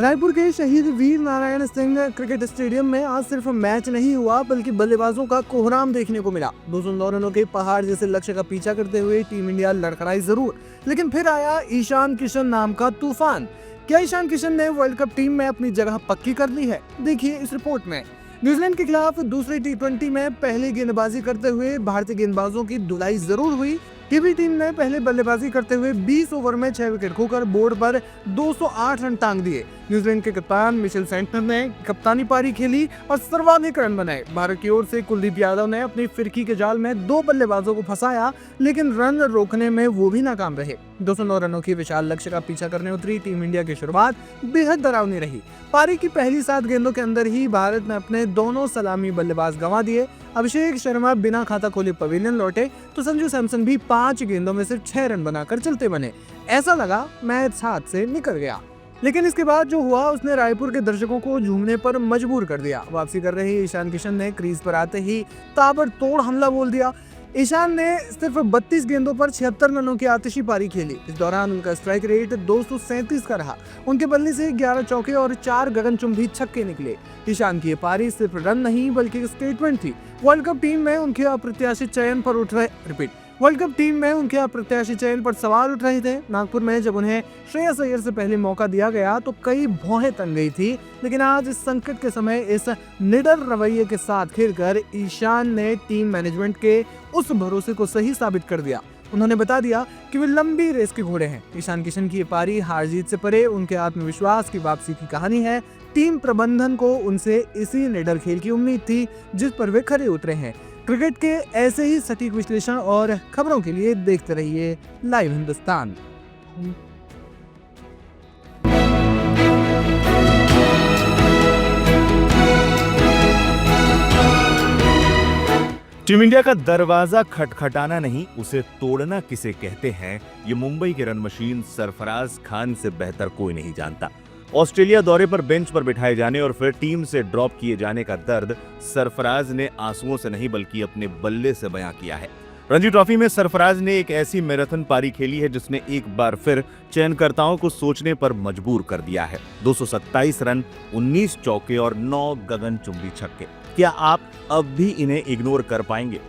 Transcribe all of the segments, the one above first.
रायपुर के शहीद Veer Narayan Singh cricket stadium में आज सिर्फ मैच नहीं हुआ बल्कि बल्लेबाजों का कोहराम देखने को मिला। 209 रनों के पहाड़ जैसे लक्ष्य का पीछा करते हुए टीम इंडिया लड़खड़ाई जरूर, लेकिन फिर आया ईशान किशन नाम का तूफान। क्या ईशान किशन ने वर्ल्ड कप टीम में अपनी जगह पक्की कर ली है? देखिए इस रिपोर्ट में। न्यूजीलैंड के खिलाफ दूसरी T20 में पहले गेंदबाजी करते हुए भारतीय गेंदबाजों की धुलाई जरूर हुई। टीवी टीम ने पहले बल्लेबाजी करते हुए 20 ओवर में 6 विकेट खोकर बोर्ड पर 208 रन टांग दिए। न्यूजीलैंड के कप्तान मिचेल सेंटनर ने कप्तानी पारी खेली और सर्वाधिक रन बनाए। भारत की ओर से कुलदीप यादव ने अपनी फिरकी के जाल में 2 बल्लेबाजों को फंसाया, लेकिन रन रोकने में वो भी नाकाम रहे। 209 रनों की विशाल लक्ष्य का पीछा करने उतरी टीम इंडिया की शुरुआत बेहद डरावनी रही। पारी की पहली 7 गेंदों के अंदर ही भारत ने अपने दोनों सलामी बल्लेबाज गंवा दिए। अभिषेक शर्मा बिना खाता खोले पवेलियन लौटे तो संजू सैमसन भी 5 गेंदों में सिर्फ 6 रन बनाकर चलते बने। ऐसा लगा मैच हाथ से निकल गया, लेकिन इसके बाद जो हुआ उसने रायपुर के दर्शकों को झूमने पर मजबूर कर दिया। वापसी कर रहे ईशान किशन ने क्रीज पर आते ही ताबड़तोड़ हमला बोल दिया। ईशान ने सिर्फ 32 गेंदों पर 76 रनों की आतिशी पारी खेली। इस दौरान उनका स्ट्राइक रेट 237 का रहा। उनके बल्ले से 11 चौके और 4 गगनचुंबी छक्के निकले। ईशान की ये पारी सिर्फ रन नहीं बल्कि एक स्टेटमेंट थी। वर्ल्ड कप टीम में उनके अप्रत्याशित चयन पर सवाल उठ रहे थे। नागपुर में जब उन्हें श्रेयस अय्यर से पहले मौका दिया गया तो कई भौहें तन गई थी, लेकिन आज इस संकट के समय इस निडर रवैये के साथ खेलकर ईशान ने टीम मैनेजमेंट के उस भरोसे को सही साबित कर दिया। उन्होंने बता दिया कि वे लंबी रेस के घोड़े हैं। ईशान किशन की ये पारी हार जीत से परे उनके आत्मविश्वास की वापसी की कहानी है। टीम प्रबंधन को उनसे इसी निडर खेल की उम्मीद थी जिस पर वे खरे उतरे हैं। क्रिकेट के ऐसे ही सटीक विश्लेषण और खबरों के लिए देखते रहिए लाइव हिंदुस्तान। टीम इंडिया का दरवाजा खटखटाना नहीं, उसे तोड़ना किसे कहते हैं, ये मुंबई के रन मशीन सरफराज खान से बेहतर कोई नहीं जानता। ऑस्ट्रेलिया दौरे पर बेंच पर बिठाए जाने और फिर टीम से ड्रॉप किए जाने का दर्द सरफराज ने आंसुओं से नहीं बल्कि अपने बल्ले से बयां किया है। रणजी ट्रॉफी में सरफराज ने एक ऐसी मैराथन पारी खेली है जिसने एक बार फिर चयनकर्ताओं को सोचने पर मजबूर कर दिया है। 227 रन, 19 चौके और 9 गगनचुंबी छक्के। क्या आप अब भी इन्हें इग्नोर कर पाएंगे?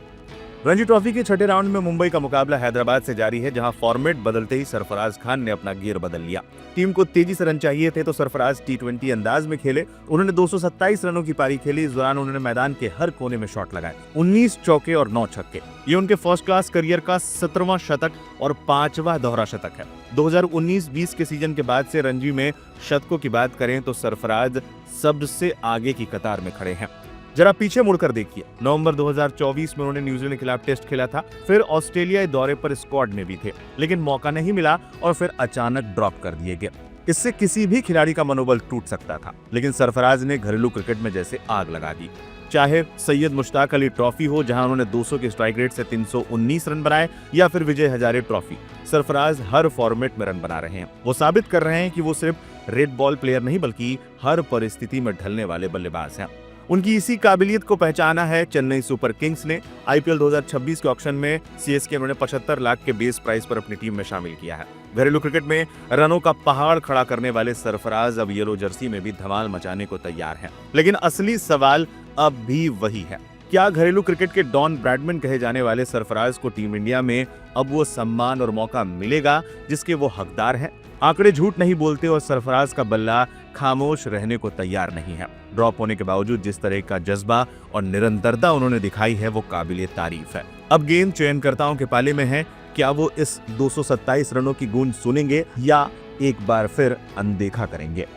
रणजी ट्रॉफी के छठे राउंड में मुंबई का मुकाबला हैदराबाद से जारी है, जहां फॉर्मेट बदलते ही सरफराज खान ने अपना गियर बदल लिया। टीम को तेजी से रन चाहिए थे तो सरफराज T20 अंदाज में खेले। उन्होंने 227 रनों की पारी खेली। इस दौरान उन्होंने मैदान के हर कोने में शॉट लगाए। 19 चौके और 9 छक्के। ये उनके फर्स्ट क्लास करियर का 17वां शतक और 5वां दोहरा शतक है। 2019-20 के सीजन के बाद से रणजी में शतकों की बात करें तो सरफराज सबसे आगे की कतार में खड़े हैं। जरा पीछे मुड़कर देखिए, नवंबर 2024 में उन्होंने न्यूजीलैंड के खिलाफ टेस्ट खेला था, फिर ऑस्ट्रेलिया दौरे पर स्क्वाड में भी थे, लेकिन मौका नहीं मिला और फिर अचानक ड्रॉप कर दिए गए। इससे किसी भी खिलाड़ी का मनोबल टूट सकता था, लेकिन सरफराज ने घरेलू क्रिकेट में जैसे आग लगा दी। चाहे सैयद मुश्ताक अली ट्रॉफी हो, जहां उन्होंने 200 के स्ट्राइक रेट से 319 रन बनाए, या फिर विजय हजारे ट्रॉफी, सरफराज हर फॉर्मेट में रन बना रहे हैं। वो साबित कर रहे हैं कि वो सिर्फ रेड बॉल प्लेयर नहीं बल्कि हर परिस्थिति में ढलने वाले बल्लेबाज हैं। उनकी इसी काबिलियत को पहचाना है चेन्नई सुपर किंग्स ने। IPL 2026 के ऑक्शन में CSK उन्होंने 75 लाख के बेस प्राइस पर अपनी टीम में शामिल किया है। घरेलू क्रिकेट में रनों का पहाड़ खड़ा करने वाले सरफराज अब येलो जर्सी में भी धमाल मचाने को तैयार हैं। लेकिन असली सवाल अब भी वही है, क्या घरेलू क्रिकेट के डॉन ब्रैडमैन कहे जाने वाले सरफराज को टीम इंडिया में अब वो सम्मान और मौका मिलेगा जिसके वो हकदार हैं? आंकड़े झूठ नहीं बोलते और सरफराज का बल्ला खामोश रहने को तैयार नहीं है। ड्रॉप होने के बावजूद जिस तरह का जज्बा और निरंतरता उन्होंने दिखाई है वो काबिले तारीफ है। अब गेंद चयनकर्ताओं के पाले में है। क्या वो इस 227 रनों की गूंज सुनेंगे या एक बार फिर अनदेखा करेंगे?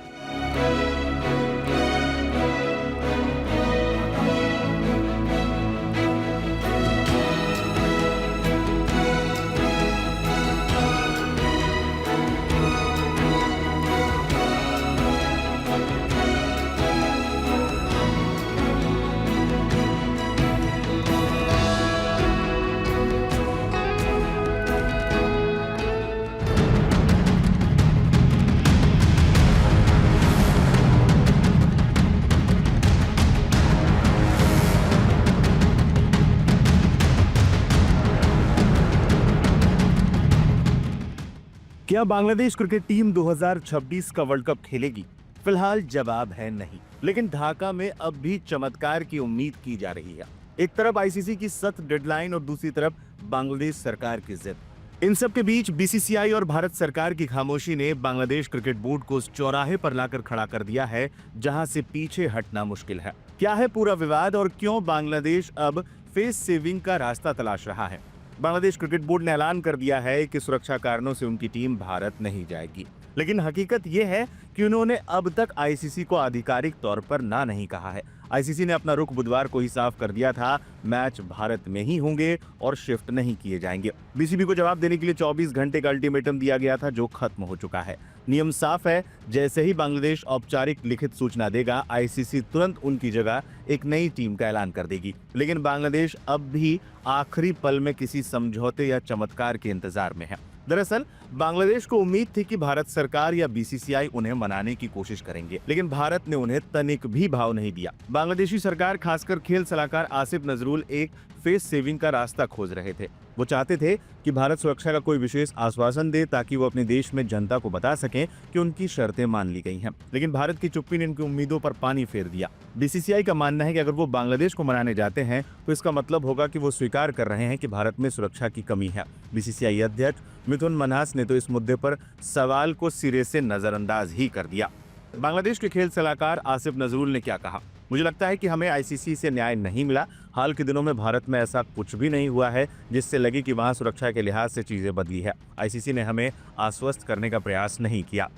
क्या बांग्लादेश क्रिकेट टीम 2026 का वर्ल्ड कप खेलेगी? फिलहाल जवाब है नहीं, लेकिन ढाका में अब भी चमत्कार की उम्मीद की जा रही है। एक तरफ आईसीसी की सख्त डेडलाइन और दूसरी तरफ बांग्लादेश सरकार की जिद। इन सब के बीच बीसीसीआई और भारत सरकार की खामोशी ने बांग्लादेश क्रिकेट बोर्ड को उस चौराहे पर लाकर खड़ा कर दिया है जहां से पीछे हटना मुश्किल है। क्या है पूरा विवाद और क्यों बांग्लादेश अब फेस सेविंग का रास्ता तलाश रहा है? बांग्लादेश क्रिकेट बोर्ड ने ऐलान कर दिया है कि सुरक्षा कारणों से उनकी टीम भारत नहीं जाएगी, लेकिन हकीकत यह है कि उन्होंने अब तक आईसीसी को आधिकारिक तौर पर ना नहीं कहा है। आईसीसी ने अपना रुख बुधवार को ही साफ कर दिया था, मैच भारत में ही होंगे और शिफ्ट नहीं किए जाएंगे। बीसीबी को जवाब देने के लिए 24 घंटे का अल्टीमेटम दिया गया था, जो खत्म हो चुका है। नियम साफ है, जैसे ही बांग्लादेश औपचारिक लिखित सूचना देगा, आईसीसी तुरंत उनकी जगह एक नई टीम का ऐलान कर देगी। लेकिन बांग्लादेश अब भी आखिरी पल में किसी समझौते या चमत्कार के इंतजार में है। दरअसल बांग्लादेश को उम्मीद थी कि भारत सरकार या बीसीसीआई उन्हें मनाने की कोशिश करेंगे, लेकिन भारत ने उन्हें तनिक भी भाव नहीं दिया। बांग्लादेशी सरकार, खासकर खेल सलाहकार आसिफ नजरुल, एक फेस सेविंग का रास्ता खोज रहे थे। वो चाहते थे कि भारत सुरक्षा का कोई विशेष आश्वासन दे ताकि वो अपने देश में जनता को बता सकें कि उनकी शर्तें मान ली गई हैं। लेकिन भारत की चुप्पी ने उनकी उम्मीदों पर पानी फेर दिया। बीसीसीआई का मानना है कि अगर वो बांग्लादेश को मनाने जाते हैं तो इसका मतलब होगा कि वो स्वीकार कर रहे हैं कि भारत में सुरक्षा की कमी है। बीसीसीआई अध्यक्ष मिथुन मन्हास ने तो इस मुद्दे पर सवाल को सिरे से नजरअंदाज ही कर दिया। बांग्लादेश के खेल सलाहकार आसिफ नजरुल ने क्या कहा? मुझे लगता है कि हमें आईसीसी से न्याय नहीं मिला। हाल के दिनों में भारत में ऐसा कुछ भी नहीं हुआ है जिससे लगे कि वहां सुरक्षा के लिहाज से चीजें बदली है। आईसीसी ने हमें आश्वस्त करने का प्रयास नहीं किया।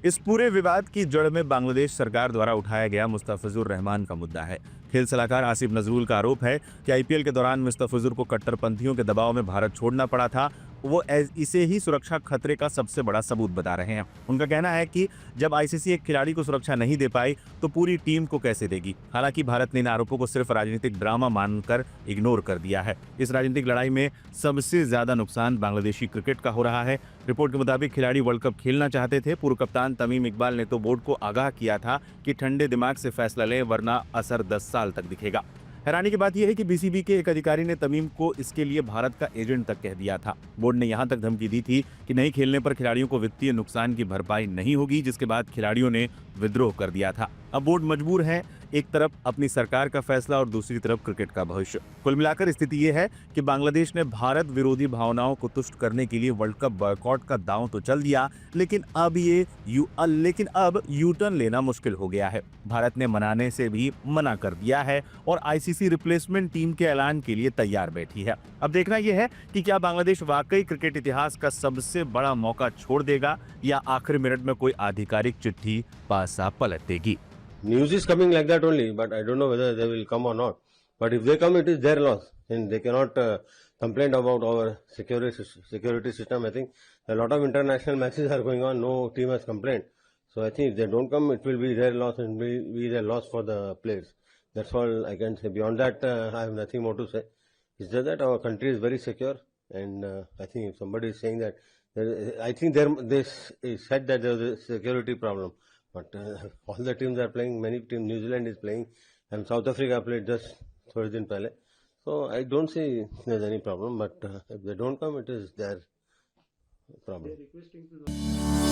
इस पूरे विवाद की जड़ में बांग्लादेश सरकार द्वारा उठाया गया मुस्तफिजुर रहमान का मुद्दा है। खेल सलाहकार आसिफ नजरुल का आरोप है कि आईपीएल के दौरान मुस्तफिजुर को कट्टरपंथियों के दबाव में भारत छोड़ना पड़ा था। वो इसे ही सुरक्षा खतरे का सबसे बड़ा सबूत बता रहे हैं। उनका कहना है कि जब आईसीसी एक खिलाड़ी को सुरक्षा नहीं दे पाई तो पूरी टीम को कैसे देगी। हालांकि भारत ने इन आरोपों को सिर्फ राजनीतिक ड्रामा मानकर इग्नोर कर दिया है। इस राजनीतिक लड़ाई में सबसे ज्यादा नुकसान बांग्लादेशी क्रिकेट का हो रहा है। रिपोर्ट के मुताबिक खिलाड़ी वर्ल्ड कप खेलना चाहते थे। पूर्व कप्तान तमीम इकबाल ने तो बोर्ड को आगाह किया था कि ठंडे दिमाग से फैसला लें वरना असर 10 साल तक दिखेगा। हैरानी की बात यह है कि बीसीबी के एक अधिकारी ने तमीम को इसके लिए भारत का एजेंट तक कह दिया था। बोर्ड ने यहां तक धमकी दी थी कि नहीं खेलने पर खिलाड़ियों को वित्तीय नुकसान की भरपाई नहीं होगी, जिसके बाद खिलाड़ियों ने विद्रोह कर दिया था। अब बोर्ड मजबूर है, एक तरफ अपनी सरकार का फैसला और दूसरी तरफ क्रिकेट का भविष्य। कुल मिलाकर स्थिति यह है कि बांग्लादेश ने भारत विरोधी भावनाओं को तुष्ट करने के लिए वर्ल्ड कप बॉयकॉट का दांव तो चल दिया, लेकिन अब यू टर्न लेना मुश्किल हो गया है। भारत ने मनाने से भी मना कर दिया है और आईसीसी रिप्लेसमेंट टीम के ऐलान के लिए तैयार बैठी है। अब देखना यह है कि क्या बांग्लादेश वाकई क्रिकेट इतिहास का सबसे बड़ा मौका छोड़ देगा या आखिरी मिनट में कोई आधिकारिक चिट्ठी पासा पलट देगी। News is coming like that only, but I don't know whether they will come or not. But if they come, it is their loss, and they cannot complain about our security system. I think a lot of international matches are going on. No team has complained. So I think if they don't come, it will be their loss and will be their loss for the players. That's all I can say. Beyond that, I have nothing more to say. It's just that our country is very secure, and I think if somebody is saying that, I think they said that there was a security problem. But all the teams are playing, many teams, New Zealand is playing and South Africa played just थोड़े दिन पहले. So I don't see there's any problem, but if they don't come, it is their problem.